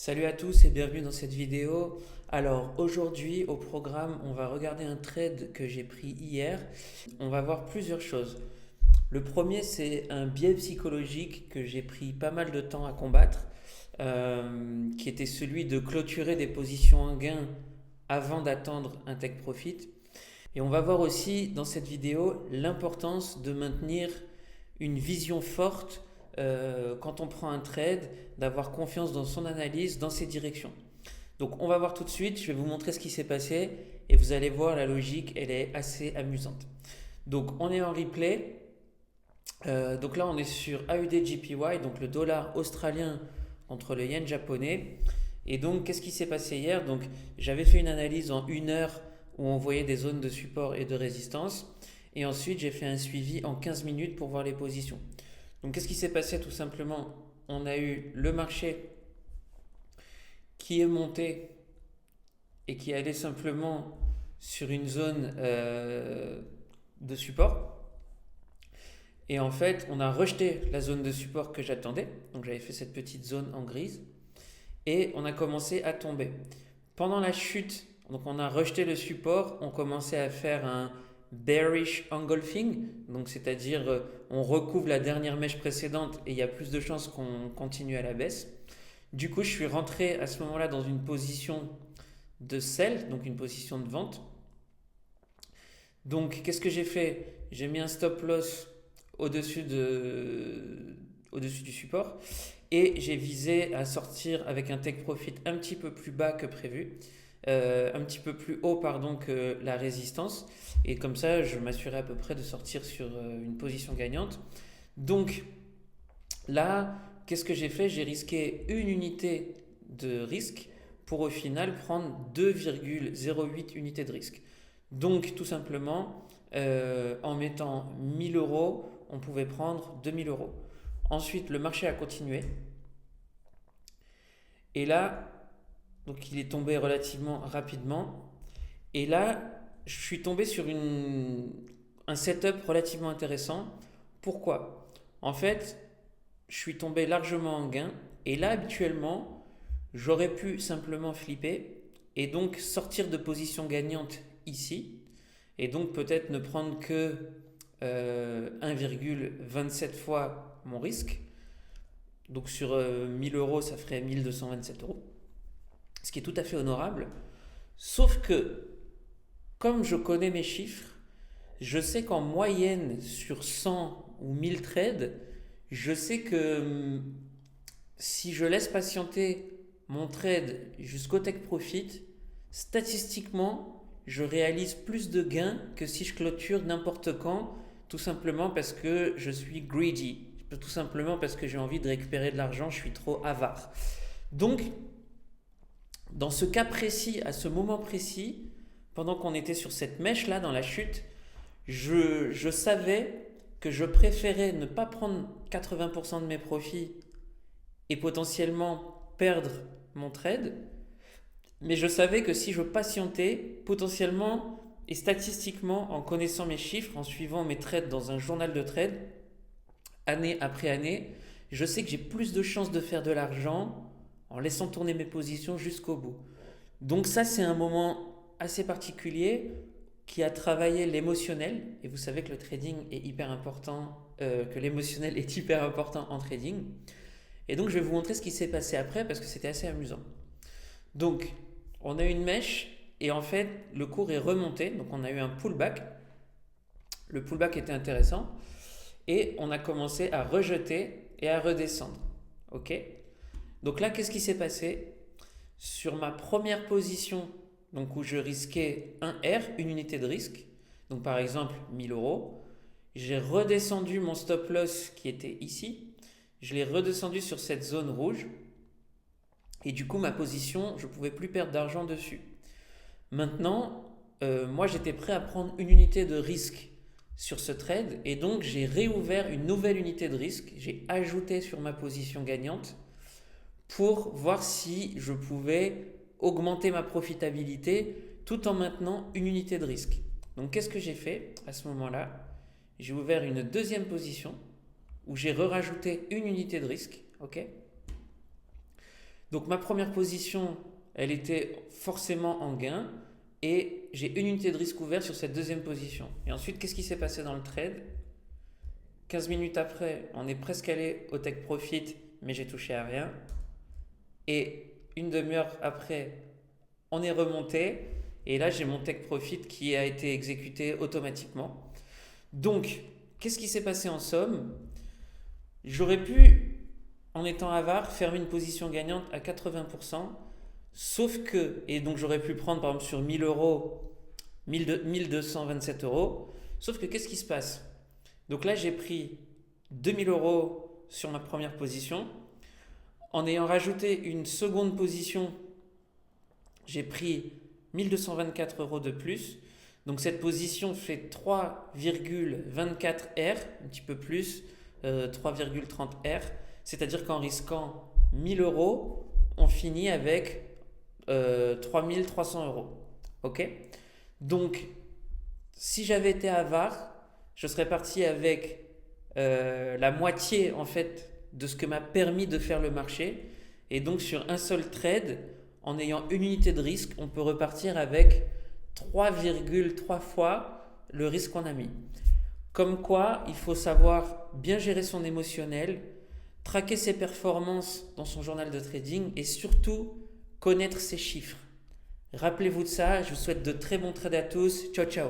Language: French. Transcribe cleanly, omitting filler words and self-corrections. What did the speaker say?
Salut à tous et bienvenue dans cette vidéo. Alors aujourd'hui au programme, on va regarder un trade que j'ai pris hier. On va voir plusieurs choses. Le premier, c'est un biais psychologique que j'ai pris pas mal de temps à combattre, qui était celui de clôturer des positions en gain avant d'attendre un take profit. Et on va voir aussi dans cette vidéo l'importance de maintenir une vision forte quand on prend un trade, d'avoir confiance dans son analyse, dans ses directions. Donc on va voir tout de suite, je vais vous montrer ce qui s'est passé et vous allez voir la logique, elle est assez amusante. Donc on est en replay. Donc là on est sur AUD/JPY, donc le dollar australien contre le yen japonais. Et donc qu'est-ce qui s'est passé hier? Donc j'avais fait une analyse en 1 heure où on voyait des zones de support et de résistance. Et ensuite j'ai fait un suivi en 15 minutes pour voir les positions. Donc qu'est-ce qui s'est passé tout simplement? On a eu le marché qui est monté et qui allait simplement sur une zone de support. Et en fait, on a rejeté la zone de support que j'attendais. Donc j'avais fait cette petite zone en grise. Et on a commencé à tomber. Pendant la chute, donc on a rejeté le support, on commençait à faire un bearish engulfing, donc c'est-à-dire on recouvre la dernière mèche précédente et il y a plus de chances qu'on continue à la baisse. Du coup, je suis rentré à ce moment-là dans une position de sell, donc une position de vente. Donc, qu'est-ce que j'ai fait? J'ai mis un stop loss au-dessus au-dessus du support et j'ai visé à sortir avec un take profit un petit peu plus bas que prévu, un petit peu plus haut pardon que la résistance, et comme ça je m'assurais à peu près de sortir sur une position gagnante. Donc là, qu'est-ce que j'ai fait? J'ai risqué une unité de risque pour au final prendre 2,08 unités de risque. Donc tout simplement, en mettant 1000 euros, on pouvait prendre 2000 euros. Ensuite, le marché a continué. Et là, donc il est tombé relativement rapidement. Et là, je suis tombé sur un setup relativement intéressant. Pourquoi? En fait, je suis tombé largement en gain. Et là, habituellement, j'aurais pu simplement flipper et donc sortir de position gagnante ici. Et donc peut-être ne prendre que 1,27 fois mon risque. Donc sur 1000 euros, ça ferait 1227 euros. Ce qui est tout à fait honorable. Sauf que, comme je connais mes chiffres, je sais qu'en moyenne, sur 100 ou 1000 trades, je sais que si je laisse patienter mon trade jusqu'au take profit, statistiquement, je réalise plus de gains que si je clôture n'importe quand, tout simplement parce que je suis greedy, tout simplement parce que j'ai envie de récupérer de l'argent, je suis trop avare. Donc, dans ce cas précis, à ce moment précis, pendant qu'on était sur cette mèche-là dans la chute, je savais que je préférais ne pas prendre 80% de mes profits et potentiellement perdre mon trade, mais je savais que si je patientais, potentiellement et statistiquement, en connaissant mes chiffres, en suivant mes trades dans un journal de trade, année après année, je sais que j'ai plus de chances de faire de l'argent en laissant tourner mes positions jusqu'au bout. Donc ça, c'est un moment assez particulier qui a travaillé l'émotionnel. Et vous savez que le trading est hyper important, que l'émotionnel est hyper important en trading. Et donc, je vais vous montrer ce qui s'est passé après parce que c'était assez amusant. Donc, on a eu une mèche et en fait, le cours est remonté. Donc, on a eu un pullback. Le pullback était intéressant. Et on a commencé à rejeter et à redescendre. OK? Donc là, qu'est-ce qui s'est passé? Sur ma première position, donc où je risquais un R, une unité de risque, donc par exemple 1000 euros, j'ai redescendu mon stop loss qui était ici, je l'ai redescendu sur cette zone rouge, et du coup ma position, je ne pouvais plus perdre d'argent dessus. Maintenant, moi j'étais prêt à prendre une unité de risque sur ce trade, et donc j'ai réouvert une nouvelle unité de risque, j'ai ajouté sur ma position gagnante, pour voir si je pouvais augmenter ma profitabilité tout en maintenant une unité de risque. Donc qu'est-ce que j'ai fait à ce moment-là? J'ai ouvert une deuxième position où j'ai rajouté une unité de risque. Ok. Donc ma première position, elle était forcément en gain et j'ai une unité de risque ouverte sur cette deuxième position. Et ensuite, qu'est-ce qui s'est passé dans le trade? 15 minutes après, on est presque allé au take profit, mais j'ai touché à rien. Et une demi-heure après, on est remonté. Et là, j'ai mon take profit qui a été exécuté automatiquement. Donc, qu'est-ce qui s'est passé en somme? J'aurais pu, en étant avare, fermer une position gagnante à 80%. Sauf que, et donc j'aurais pu prendre par exemple sur 1000 euros, 1227 euros. Sauf que qu'est-ce qui se passe? Donc là, j'ai pris 2000 euros sur ma première position. En ayant rajouté une seconde position, j'ai pris 1224 euros de plus. Donc cette position fait 3,24 R, un petit peu plus, 3,30 R. C'est-à-dire qu'en risquant 1000 euros, on finit avec 3300 euros. Ok? Donc, si j'avais été avare, je serais parti avec la moitié en fait de ce que m'a permis de faire le marché. Et donc, sur un seul trade, en ayant une unité de risque, on peut repartir avec 3,3 fois le risque qu'on a mis. Comme quoi, il faut savoir bien gérer son émotionnel, traquer ses performances dans son journal de trading et surtout connaître ses chiffres. Rappelez-vous de ça, je vous souhaite de très bons trades à tous. Ciao ciao.